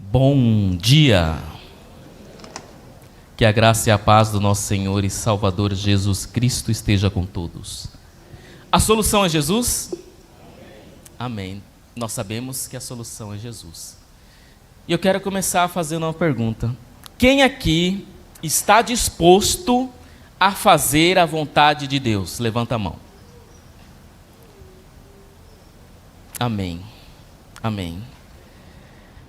Bom dia! Que a graça e a paz do nosso Senhor e Salvador Jesus Cristo esteja com todos. A solução é Jesus? Amém. Nós sabemos que a solução é Jesus. E eu quero começar fazendo uma pergunta. Quem aqui está disposto a fazer a vontade de Deus? Levanta a mão. Amém. Amém.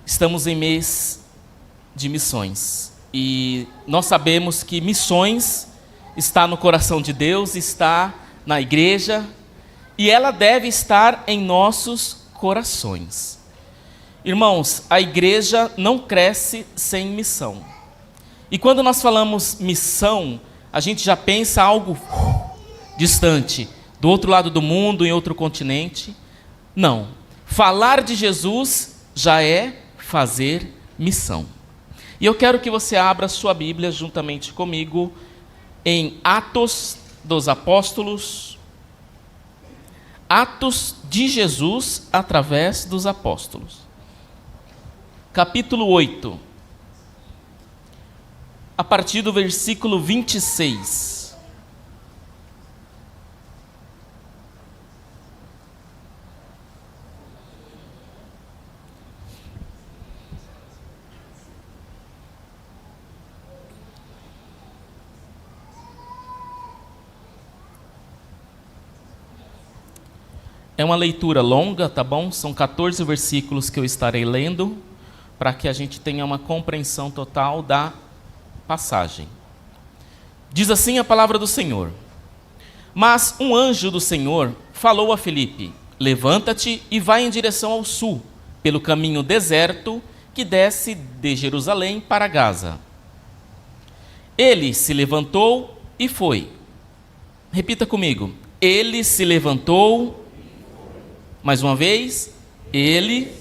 Estamos em mês de missões. E nós sabemos que missões está no coração de Deus, está na igreja, e ela deve estar em nossos corações. Irmãos, a igreja não cresce sem missão. E quando nós falamos missão, a gente já pensa algo distante, do outro lado do mundo, em outro continente. Não. Falar de Jesus já é fazer missão. E eu quero que você abra sua Bíblia juntamente comigo em Atos dos Apóstolos. Atos de Jesus através dos apóstolos. Capítulo 8. A partir do versículo 26. É uma leitura longa, tá bom? São 14 versículos que eu estarei lendo, para que a gente tenha uma compreensão total da passagem. Diz assim a palavra do Senhor: Mas um anjo do Senhor falou a Filipe: Levanta-te e vai em direção ao sul, pelo caminho deserto que desce de Jerusalém para Gaza. Ele se levantou e foi. Repita comigo. Ele se levantou. Mais uma vez, ele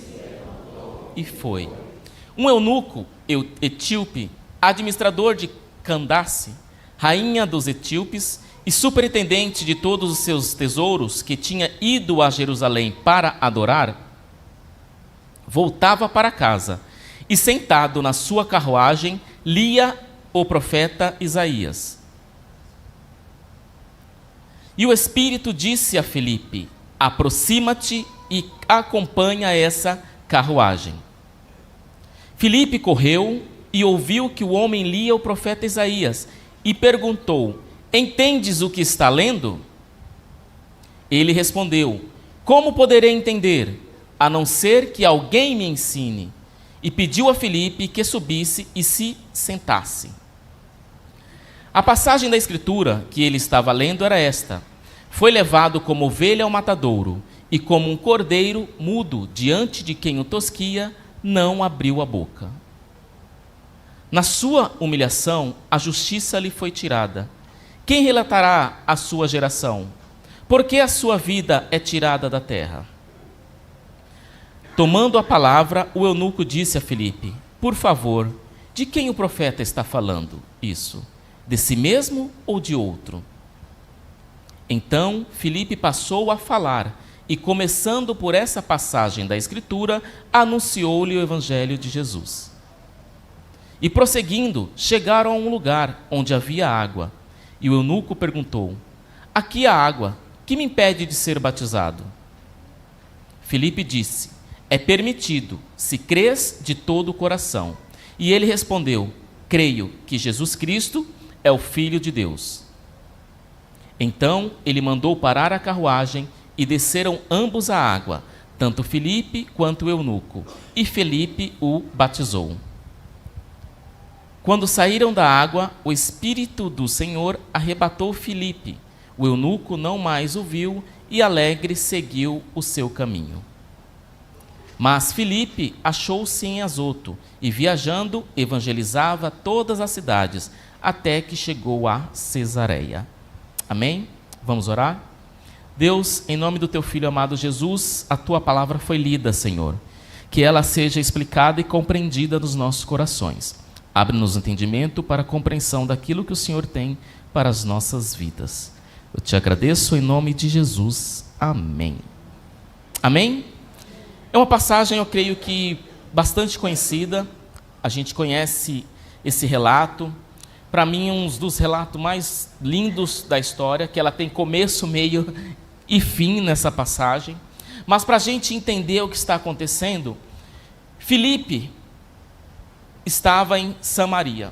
e foi. Um eunuco etíope, administrador de Candace, rainha dos etíopes e superintendente de todos os seus tesouros, que tinha ido a Jerusalém para adorar, voltava para casa e, sentado na sua carruagem, lia o profeta Isaías. E o Espírito disse a Filipe: Aproxima-te e acompanha essa carruagem. Filipe correu e ouviu que o homem lia o profeta Isaías e perguntou: Entendes o que está lendo? Ele respondeu: Como poderei entender, a não ser que alguém me ensine? E pediu a Filipe que subisse e se sentasse. A passagem da Escritura que ele estava lendo era esta: Foi levado como ovelha ao matadouro, e como um cordeiro mudo diante de quem o tosquia, não abriu a boca. Na sua humilhação, a justiça lhe foi tirada. Quem relatará a sua geração? Por que a sua vida é tirada da terra? Tomando a palavra, o eunuco disse a Filipe: Por favor, de quem o profeta está falando isso? De si mesmo ou de outro? Então Filipe passou a falar e, começando por essa passagem da Escritura, anunciou-lhe o Evangelho de Jesus. E prosseguindo, chegaram a um lugar onde havia água. E o eunuco perguntou: Aqui há água, que me impede de ser batizado? Filipe disse: É permitido, se crês de todo o coração. E ele respondeu: Creio que Jesus Cristo é o Filho de Deus. Então ele mandou parar a carruagem e desceram ambos à água, tanto Filipe quanto o eunuco, e Filipe o batizou. Quando saíram da água, o Espírito do Senhor arrebatou Filipe. O eunuco não mais o viu e alegre seguiu o seu caminho. Mas Filipe achou-se em Azoto e, viajando, evangelizava todas as cidades, até que chegou a Cesareia. Amém? Vamos orar? Deus, em nome do teu Filho amado Jesus, a tua palavra foi lida, Senhor. Que ela seja explicada e compreendida nos nossos corações. Abre-nos o entendimento para a compreensão daquilo que o Senhor tem para as nossas vidas. Eu te agradeço em nome de Jesus. Amém. Amém? É uma passagem, eu creio que bastante conhecida, a gente conhece esse relato. Para mim, um dos relatos mais lindos da história, que ela tem começo, meio e fim nessa passagem. Mas para a gente entender o que está acontecendo, Filipe estava em Samaria.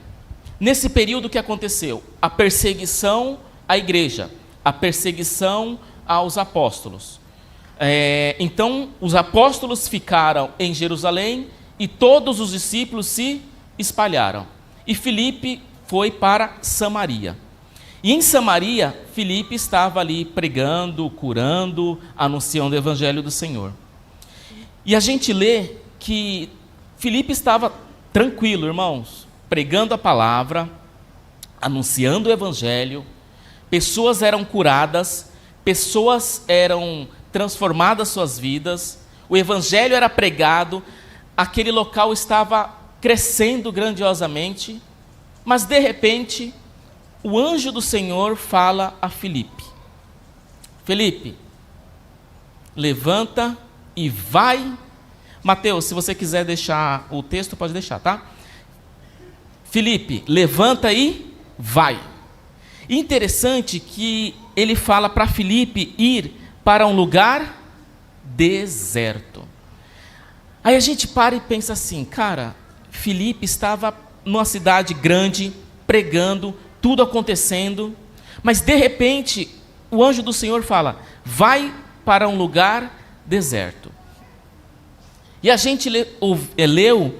Nesse período que aconteceu, a perseguição à igreja, a perseguição aos apóstolos. Então, os apóstolos ficaram em Jerusalém e todos os discípulos se espalharam. E Filipe foi para Samaria. E em Samaria, Filipe estava ali pregando, curando, anunciando o evangelho do Senhor. E a gente lê que Filipe estava tranquilo, irmãos, pregando a palavra, anunciando o evangelho, pessoas eram curadas, pessoas eram transformadas suas vidas, o evangelho era pregado, aquele local estava crescendo grandiosamente, mas de repente, o anjo do Senhor fala a Filipe: Filipe, levanta e vai. Mateus, se você quiser deixar o texto, pode deixar, tá? Filipe, levanta e vai. Interessante que ele fala para Filipe ir para um lugar deserto. Aí a gente para e pensa assim, cara, Filipe estava numa cidade grande, pregando, tudo acontecendo, mas de repente o anjo do Senhor fala: vai para um lugar deserto. E a gente leu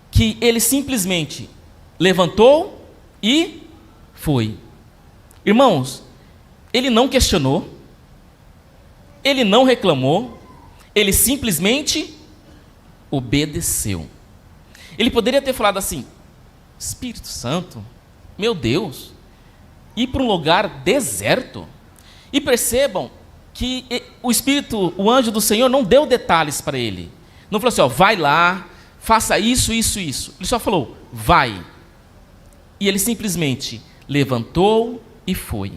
que ele simplesmente levantou e foi. Irmãos, ele não questionou, ele não reclamou, ele simplesmente obedeceu. Ele poderia ter falado assim: Espírito Santo, meu Deus, ir para um lugar deserto. E percebam que o anjo do Senhor não deu detalhes para ele. Não falou assim, vai lá, faça isso, isso, isso. Ele só falou, vai. E ele simplesmente levantou e foi.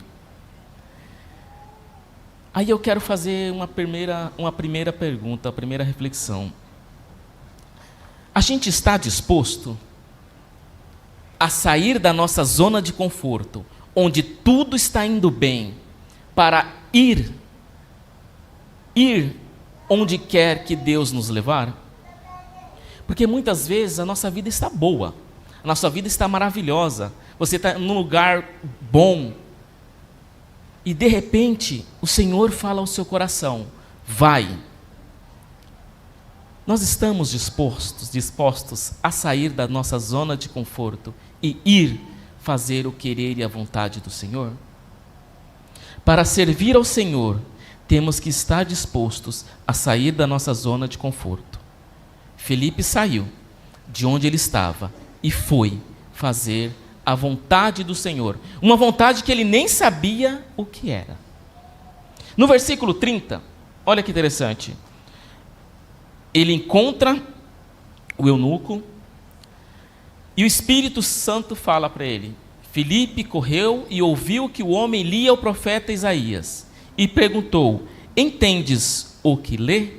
Aí eu quero fazer uma primeira pergunta, a primeira reflexão. A gente está disposto a sair da nossa zona de conforto, onde tudo está indo bem, para ir onde quer que Deus nos levar? Porque muitas vezes a nossa vida está boa, a nossa vida está maravilhosa, você está num lugar bom, e de repente o Senhor fala ao seu coração, vai. Nós estamos dispostos a sair da nossa zona de conforto e ir fazer o querer e a vontade do Senhor? Para servir ao Senhor, temos que estar dispostos a sair da nossa zona de conforto. Filipe saiu de onde ele estava e foi fazer a vontade do Senhor, uma vontade que ele nem sabia o que era. No versículo 30, olha que interessante, ele encontra o eunuco e o Espírito Santo fala para ele. Filipe correu e ouviu que o homem lia o profeta Isaías e perguntou, entendes o que lê?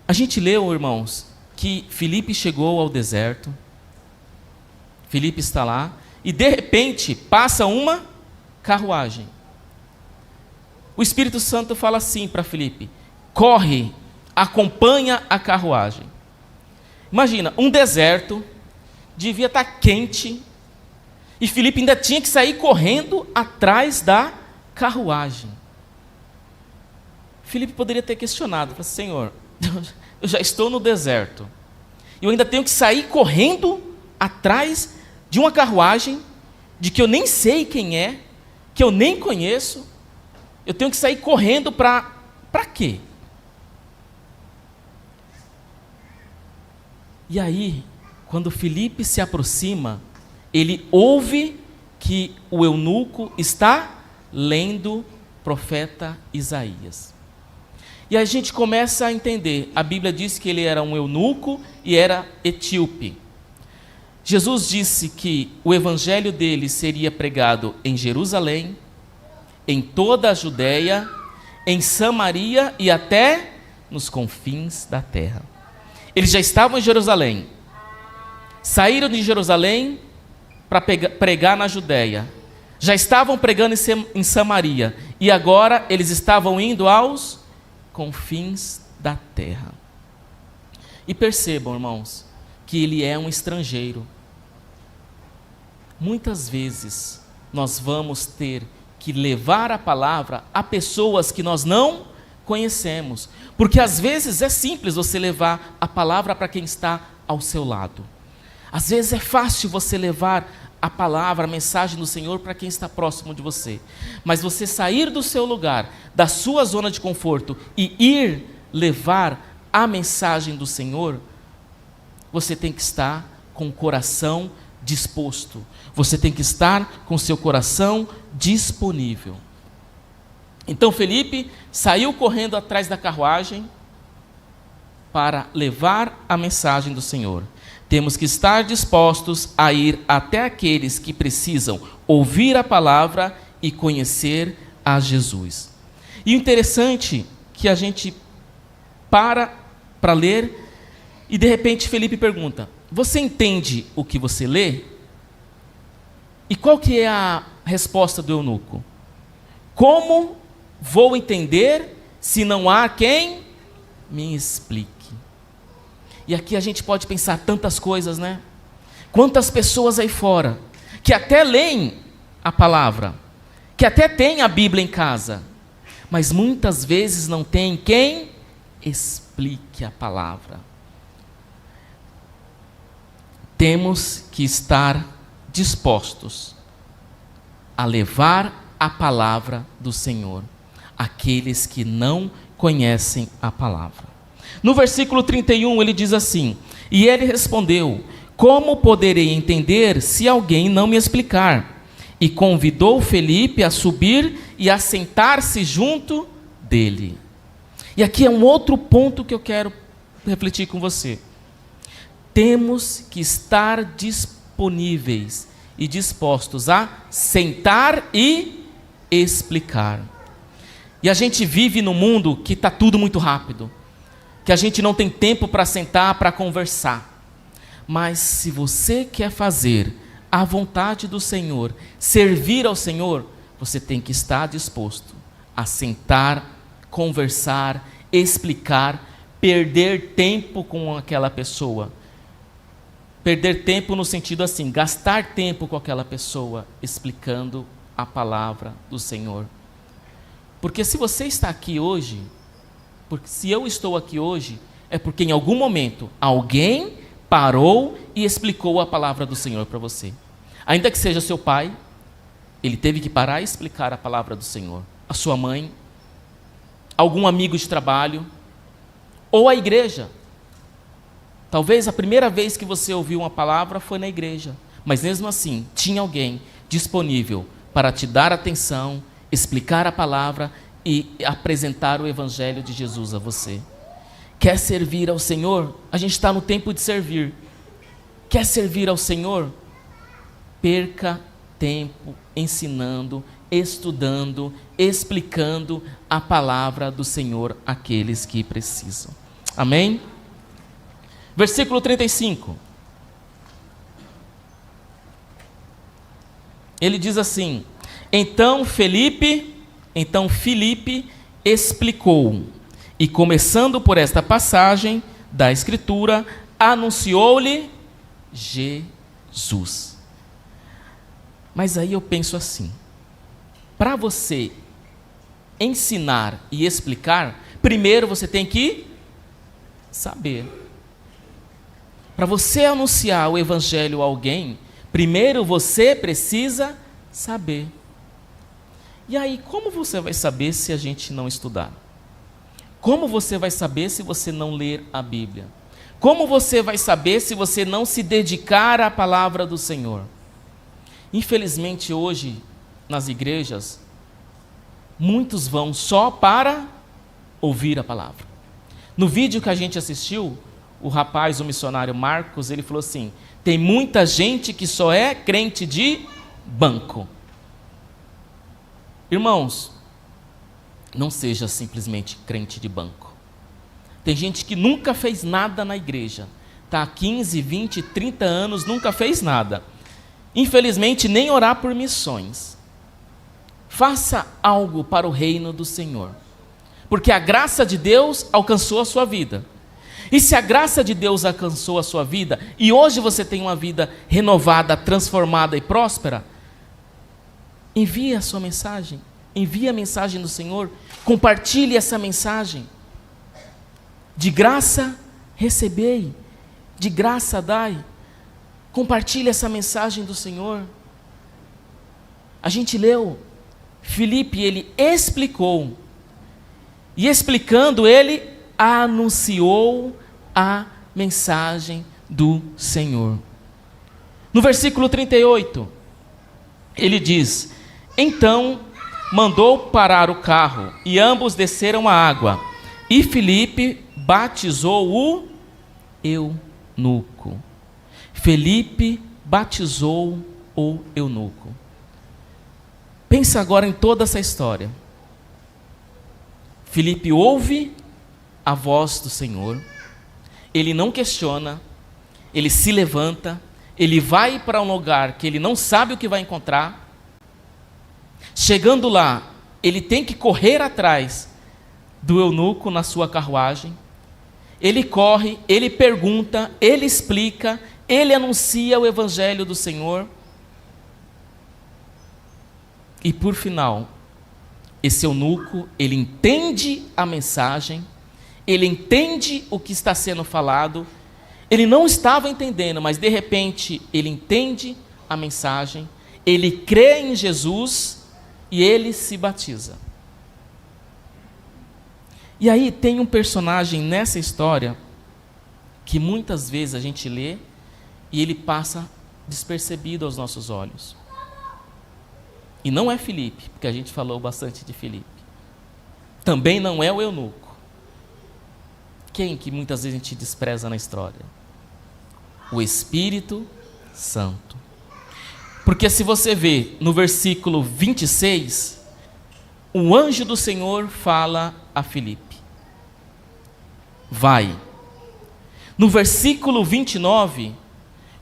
A gente leu, irmãos, que Filipe chegou ao deserto, Filipe está lá, e de repente passa uma carruagem. O Espírito Santo fala assim para Filipe, corre, acompanha a carruagem. Imagina, um deserto, devia estar quente, e Filipe ainda tinha que sair correndo atrás da carruagem. Filipe poderia ter questionado, falou, Senhor, eu já estou no deserto, e eu ainda tenho que sair correndo atrás de uma carruagem, de que eu nem sei quem é, que eu nem conheço, eu tenho que sair correndo para quê? E aí, quando Filipe se aproxima, ele ouve que o eunuco está lendo o profeta Isaías. E a gente começa a entender, a Bíblia diz que ele era um eunuco e era etíope. Jesus disse que o evangelho dele seria pregado em Jerusalém, em toda a Judéia, em Samaria e até nos confins da terra. Eles já estavam em Jerusalém, saíram de Jerusalém para pregar na Judéia, já estavam pregando em Samaria, e agora eles estavam indo aos confins da terra. E percebam, irmãos, que ele é um estrangeiro. Muitas vezes nós vamos ter que levar a palavra a pessoas que nós não conhecemos, porque às vezes é simples você levar a palavra para quem está ao seu lado. Às vezes é fácil você levar a palavra, a mensagem do Senhor para quem está próximo de você. Mas você sair do seu lugar, da sua zona de conforto e ir levar a mensagem do Senhor, você tem que estar com o coração disposto. Você tem que estar com seu coração disponível. Então Felipe saiu correndo atrás da carruagem para levar a mensagem do Senhor. Temos que estar dispostos a ir até aqueles que precisam ouvir a palavra e conhecer a Jesus. E o interessante é que a gente para ler e de repente Felipe pergunta: você entende o que você lê? E qual que é a resposta do eunuco? Como vou entender se não há quem me explique? E aqui a gente pode pensar tantas coisas, né? Quantas pessoas aí fora que até leem a palavra, que até têm a Bíblia em casa, mas muitas vezes não tem quem explique a palavra. Temos que estar dispostos a levar a palavra do Senhor àqueles que não conhecem a palavra. No versículo 31 ele diz assim: e ele respondeu: como poderei entender se alguém não me explicar? E convidou Felipe a subir e a sentar-se junto dele. E aqui é um outro ponto que eu quero refletir com você. Temos que estar disponíveis e dispostos a sentar e explicar. E a gente vive num mundo que está tudo muito rápido, que a gente não tem tempo para sentar, para conversar. Mas se você quer fazer a vontade do Senhor, servir ao Senhor, você tem que estar disposto a sentar, conversar, explicar, perder tempo com aquela pessoa. Perder tempo no sentido assim, gastar tempo com aquela pessoa, explicando a palavra do Senhor. Porque se você está aqui hoje, porque se eu estou aqui hoje, é porque em algum momento alguém parou e explicou a palavra do Senhor para você. Ainda que seja seu pai, ele teve que parar e explicar a palavra do Senhor. A sua mãe, algum amigo de trabalho, ou a igreja. Talvez a primeira vez que você ouviu uma palavra foi na igreja, mas mesmo assim, tinha alguém disponível para te dar atenção, explicar a palavra e apresentar o Evangelho de Jesus a você. Quer servir ao Senhor? A gente está no tempo de servir. Quer servir ao Senhor? Perca tempo ensinando, estudando, explicando a palavra do Senhor àqueles que precisam. Amém? Versículo 35. Ele diz assim: Então Filipe explicou, e começando por esta passagem da Escritura, anunciou-lhe Jesus. Mas aí eu penso assim, para você ensinar e explicar, primeiro você tem que saber. Para você anunciar o Evangelho a alguém, primeiro você precisa saber. E aí, como você vai saber se a gente não estudar? Como você vai saber se você não ler a Bíblia? Como você vai saber se você não se dedicar à palavra do Senhor? Infelizmente, hoje, nas igrejas, muitos vão só para ouvir a palavra. No vídeo que a gente assistiu, o rapaz, o missionário Marcos, ele falou assim: tem muita gente que só é crente de banco. Irmãos, não seja simplesmente crente de banco. Tem gente que nunca fez nada na igreja. Está há 15, 20, 30 anos, nunca fez nada. Infelizmente, nem orar por missões. Faça algo para o reino do Senhor. Porque a graça de Deus alcançou a sua vida. E se a graça de Deus alcançou a sua vida, e hoje você tem uma vida renovada, transformada e próspera, envie a sua mensagem. Envie a mensagem do Senhor. Compartilhe essa mensagem. De graça recebei, de graça dai. Compartilhe essa mensagem do Senhor. A gente leu, Filipe, ele explicou, e explicando, ele anunciou a mensagem do Senhor. No versículo 38, ele diz: então mandou parar o carro, e ambos desceram a água, e Filipe batizou o eunuco. Filipe batizou o eunuco. Pensa agora em toda essa história. Filipe ouve a voz do Senhor, ele não questiona, ele se levanta, ele vai para um lugar que ele não sabe o que vai encontrar. Chegando lá, ele tem que correr atrás do eunuco na sua carruagem. Ele corre, ele pergunta, ele explica, ele anuncia o evangelho do Senhor. E por final, esse eunuco, ele entende a mensagem, ele entende o que está sendo falado. Ele não estava entendendo, mas de repente ele entende a mensagem, ele crê em Jesus e ele se batiza. E aí tem um personagem nessa história que muitas vezes a gente lê e ele passa despercebido aos nossos olhos. E não é Filipe, porque a gente falou bastante de Filipe. Também não é o eunuco. Quem que muitas vezes a gente despreza na história? O Espírito Santo. Porque se você vê no versículo 26, o anjo do Senhor fala a Filipe: vai. No versículo 29,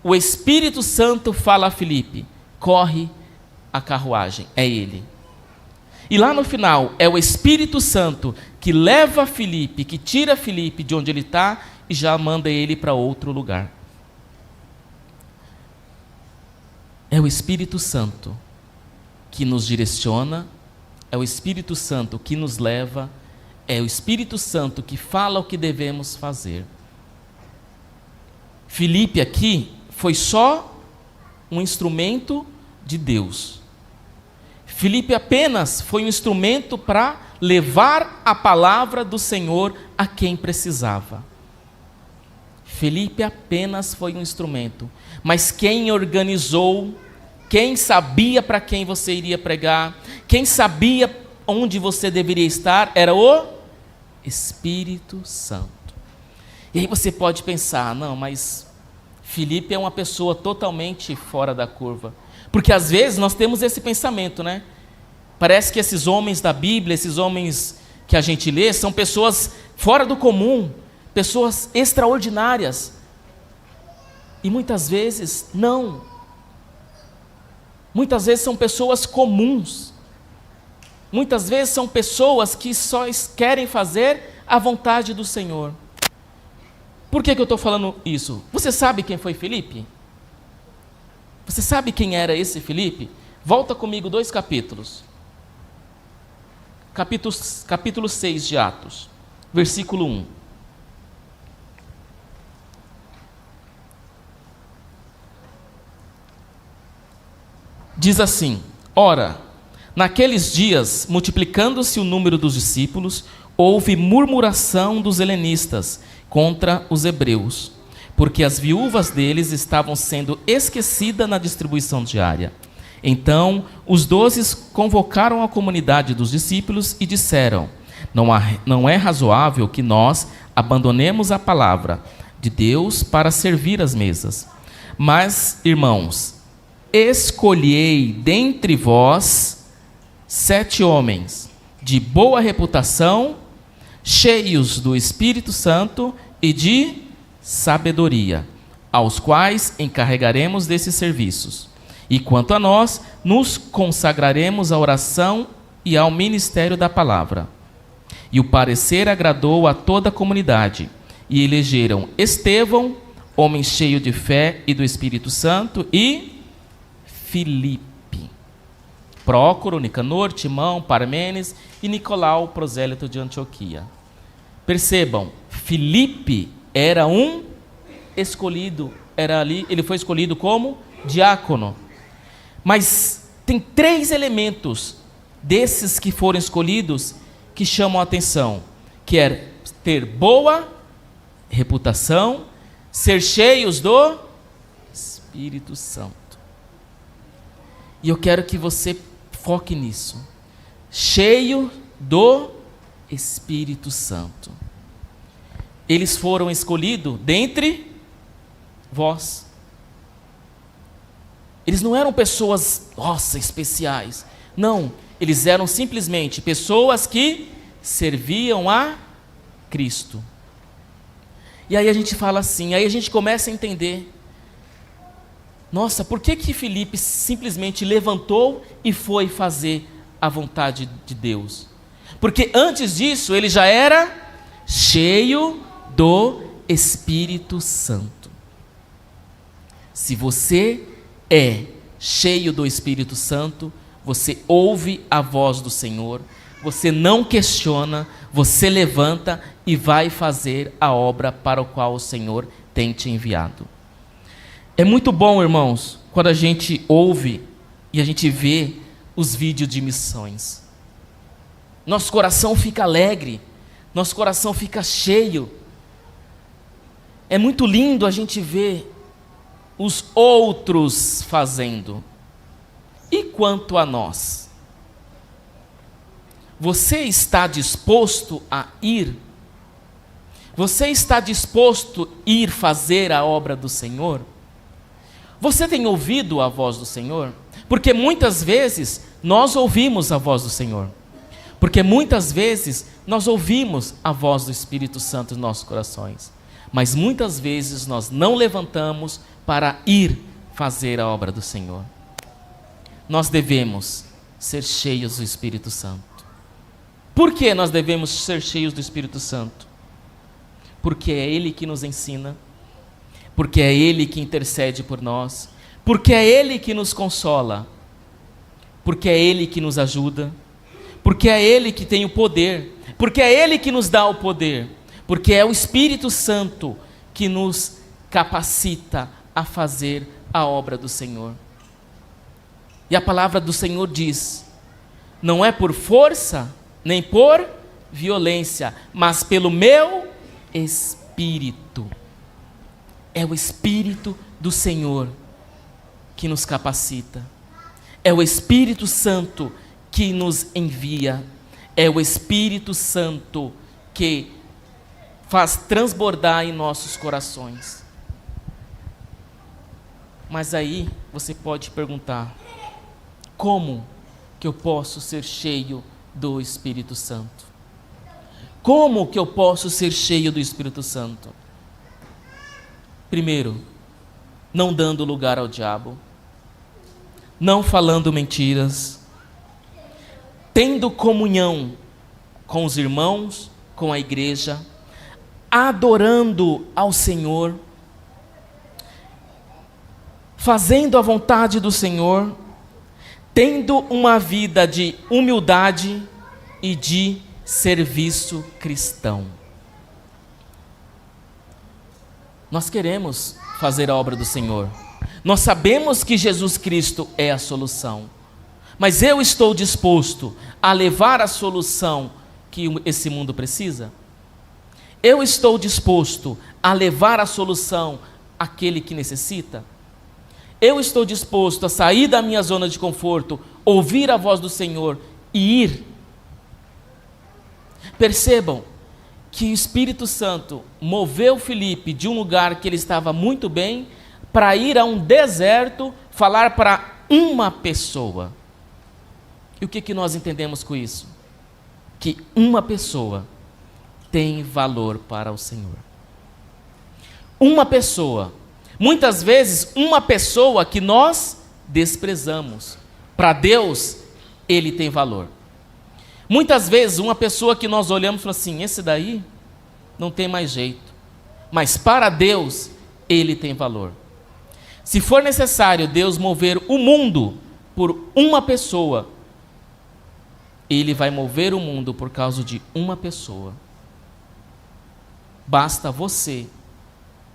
o Espírito Santo fala a Filipe: corre a carruagem, é ele. E lá no final, é o Espírito Santo que leva Filipe, que tira Filipe de onde ele está e já manda ele para outro lugar. É o Espírito Santo que nos direciona, é o Espírito Santo que nos leva, é o Espírito Santo que fala o que devemos fazer. Filipe aqui foi só um instrumento de Deus. Filipe apenas foi um instrumento para levar a palavra do Senhor a quem precisava. Filipe apenas foi um instrumento, mas quem organizou, quem sabia para quem você iria pregar, quem sabia onde você deveria estar, era o Espírito Santo. E aí você pode pensar: não, mas Filipe é uma pessoa totalmente fora da curva. Porque às vezes nós temos esse pensamento, né? Parece que esses homens da Bíblia, esses homens que a gente lê, são pessoas fora do comum, pessoas extraordinárias. E muitas vezes não. Muitas vezes são pessoas comuns. Muitas vezes são pessoas que só querem fazer a vontade do Senhor. Por que eu estou falando isso? Você sabe quem foi Filipe? Você sabe quem era esse Filipe? Volta comigo 2 capítulos. Capítulo 6 de Atos, versículo 1. Diz assim: ora, naqueles dias, multiplicando-se o número dos discípulos, houve murmuração dos helenistas contra os hebreus, porque as viúvas deles estavam sendo esquecidas na distribuição diária. Então, os 12 convocaram a comunidade dos discípulos e disseram: não é razoável que nós abandonemos a palavra de Deus para servir as mesas. Mas, irmãos, escolhei dentre vós 7 homens de boa reputação, cheios do Espírito Santo e de sabedoria, aos quais encarregaremos desses serviços. E quanto a nós, nos consagraremos à oração e ao ministério da palavra. E o parecer agradou a toda a comunidade, e elegeram Estevão, homem cheio de fé e do Espírito Santo, e Filipe, Prócoro, Nicanor, Timão, Parmenes e Nicolau, prosélito de Antioquia. Percebam, Filipe era um escolhido, ele foi escolhido como diácono. Mas tem 3 elementos desses que foram escolhidos que chamam a atenção, que é ter boa reputação, ser cheios do Espírito Santo. E eu quero que você foque nisso. Cheio do Espírito Santo. Eles foram escolhidos dentre vós. Eles não eram pessoas, especiais. Não, eles eram simplesmente pessoas que serviam a Cristo. E aí a gente fala assim, aí a gente começa a entender. Nossa, por que Filipe simplesmente levantou e foi fazer a vontade de Deus? Porque antes disso ele já era cheio do Espírito Santo. Se você é cheio do Espírito Santo, você ouve a voz do Senhor, você não questiona, você levanta e vai fazer a obra para a qual o Senhor tem te enviado. É muito bom, irmãos, quando a gente ouve e a gente vê os vídeos de missões. Nosso coração fica alegre, nosso coração fica cheio. É muito lindo a gente ver os outros fazendo. E quanto a nós? Você está disposto a ir? Você está disposto a ir fazer a obra do Senhor? Você tem ouvido a voz do Senhor? Porque muitas vezes nós ouvimos a voz do Senhor. Porque muitas vezes nós ouvimos a voz do Espírito Santo em nossos corações. Mas muitas vezes nós não levantamos para ir fazer a obra do Senhor. Nós devemos ser cheios do Espírito Santo. Por que nós devemos ser cheios do Espírito Santo? Porque é Ele que nos ensina, porque é Ele que intercede por nós, porque é Ele que nos consola, porque é Ele que nos ajuda, porque é Ele que tem o poder, porque é Ele que nos dá o poder, porque é o Espírito Santo que nos capacita a fazer a obra do Senhor. E a palavra do Senhor diz: não é por força, nem por violência, mas pelo meu Espírito. É o Espírito do Senhor que nos capacita. É o Espírito Santo que nos envia. É o Espírito Santo que faz transbordar em nossos corações. Mas aí você pode perguntar: como que eu posso ser cheio do Espírito Santo? Como que eu posso ser cheio do Espírito Santo? Primeiro, não dando lugar ao diabo, não falando mentiras, tendo comunhão com os irmãos, com a igreja, adorando ao Senhor, fazendo a vontade do Senhor, tendo uma vida de humildade e de serviço cristão. Nós queremos fazer a obra do Senhor. Nós sabemos que Jesus Cristo é a solução. Mas eu estou disposto a levar a solução que esse mundo precisa? Eu estou disposto a levar a solução àquele que necessita? Eu estou disposto a sair da minha zona de conforto, ouvir a voz do Senhor e ir? Percebam que o Espírito Santo moveu Filipe de um lugar que ele estava muito bem para ir a um deserto falar para uma pessoa. E o que nós entendemos com isso? Que uma pessoa tem valor para o Senhor. Uma pessoa, muitas vezes uma pessoa que nós desprezamos, para Deus ele tem valor. Muitas vezes uma pessoa que nós olhamos e falamos assim, esse daí não tem mais jeito, mas para Deus ele tem valor. Se for necessário Deus mover o mundo por uma pessoa, Ele vai mover o mundo por causa de uma pessoa. Basta você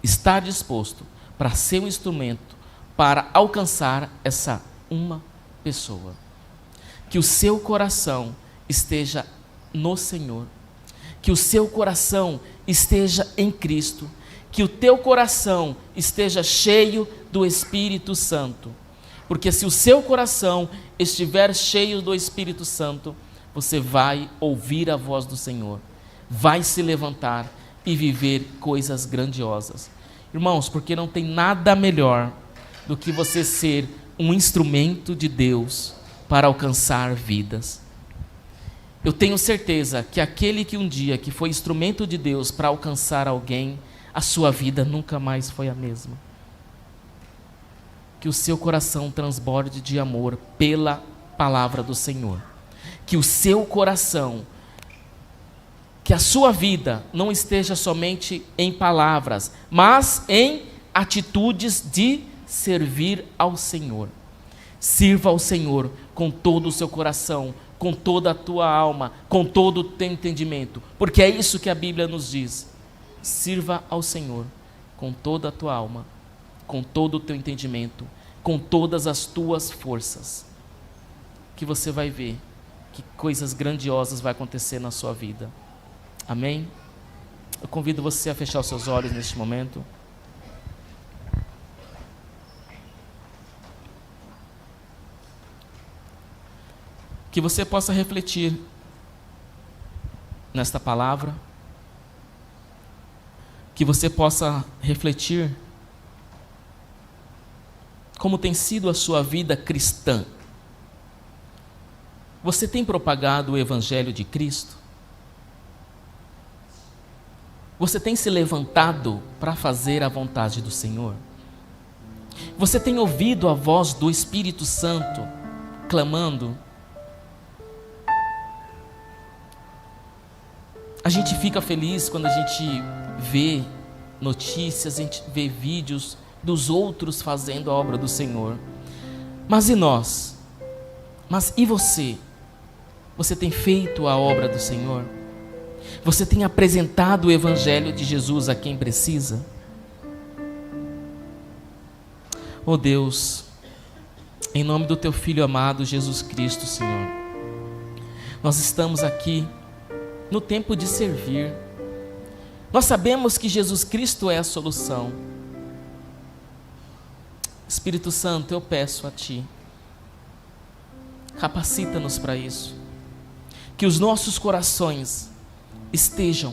estar disposto para ser um instrumento para alcançar essa uma pessoa. Que o seu coração esteja no Senhor, que o seu coração esteja em Cristo, que o teu coração esteja cheio do Espírito Santo, porque se o seu coração estiver cheio do Espírito Santo, você vai ouvir a voz do Senhor, vai se levantar e viver coisas grandiosas. Irmãos, porque não tem nada melhor do que você ser um instrumento de Deus para alcançar vidas. Eu tenho certeza que aquele que um dia que foi instrumento de Deus para alcançar alguém, a sua vida nunca mais foi a mesma. Que o seu coração transborde de amor pela palavra do Senhor. Que o seu coração, que a sua vida não esteja somente em palavras, mas em atitudes de servir ao Senhor. Sirva ao Senhor com todo o seu coração, com toda a tua alma, com todo o teu entendimento, porque é isso que a Bíblia nos diz. Sirva ao Senhor com toda a tua alma, com todo o teu entendimento, com todas as tuas forças, que você vai ver que coisas grandiosas vai acontecer na sua vida. Amém? Eu convido você a fechar os seus olhos neste momento. Que você possa refletir nesta palavra, que você possa refletir como tem sido a sua vida cristã. Você tem propagado o Evangelho de Cristo? Você tem se levantado para fazer a vontade do Senhor? Você tem ouvido a voz do Espírito Santo clamando? A gente fica feliz quando a gente vê notícias, a gente vê vídeos dos outros fazendo a obra do Senhor. Mas e nós? Mas e você? Você tem feito a obra do Senhor? Você tem apresentado o Evangelho de Jesus a quem precisa? Oh Deus, em nome do Teu Filho amado Jesus Cristo, Senhor, nós estamos aqui no tempo de servir. Nós sabemos que Jesus Cristo é a solução. Espírito Santo, eu peço a Ti, capacita-nos para isso. Que os nossos corações estejam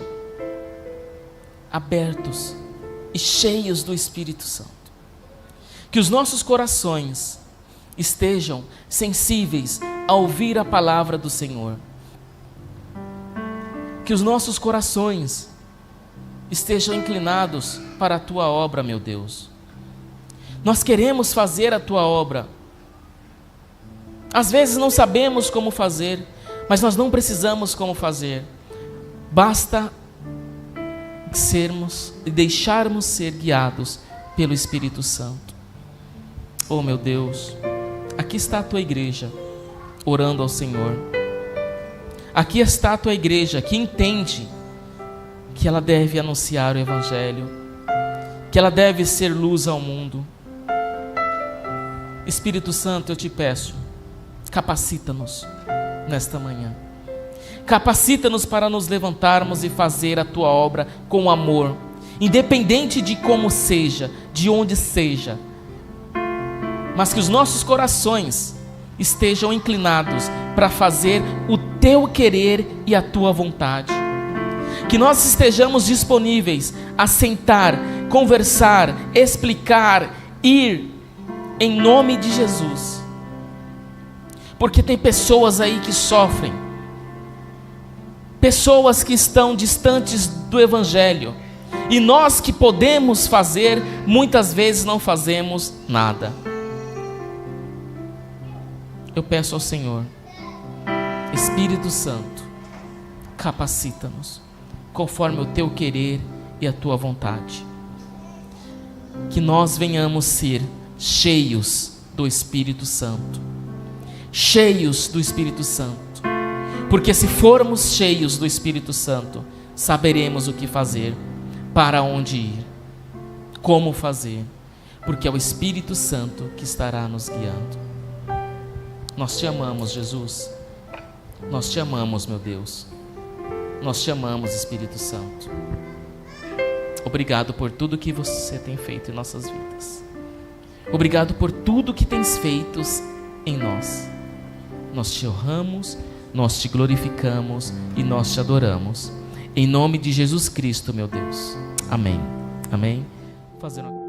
abertos e cheios do Espírito Santo. Que os nossos corações estejam sensíveis a ouvir a palavra do Senhor. Que os nossos corações estejam inclinados para a Tua obra, meu Deus. Nós queremos fazer a Tua obra. Às vezes não sabemos como fazer, mas nós não precisamos como fazer. Basta sermos e deixarmos ser guiados pelo Espírito Santo. Oh meu Deus, aqui está a Tua igreja orando ao Senhor. Aqui está a Tua igreja que entende que ela deve anunciar o Evangelho, que ela deve ser luz ao mundo. Espírito Santo, eu Te peço, capacita-nos nesta manhã. Capacita-nos para nos levantarmos e fazer a Tua obra com amor, independente de como seja, de onde seja, mas que os nossos corações estejam inclinados para fazer o Teu querer e a Tua vontade. Que nós estejamos disponíveis a sentar, conversar, explicar, ir em nome de Jesus. Porque tem pessoas aí que sofrem, pessoas que estão distantes do Evangelho. E nós que podemos fazer, muitas vezes não fazemos nada. Eu peço ao Senhor, Espírito Santo, capacita-nos, conforme o Teu querer e a Tua vontade. Que nós venhamos ser cheios do Espírito Santo. Cheios do Espírito Santo. Porque se formos cheios do Espírito Santo, saberemos o que fazer, para onde ir, como fazer, porque é o Espírito Santo que estará nos guiando. Nós te amamos, Jesus. Nós te amamos, meu Deus. Nós te amamos, Espírito Santo. Obrigado por tudo que você tem feito em nossas vidas. Obrigado por tudo que tens feito em nós. Nós te honramos, nós te glorificamos e nós te adoramos. Em nome de Jesus Cristo, meu Deus. Amém. Amém. Fazendo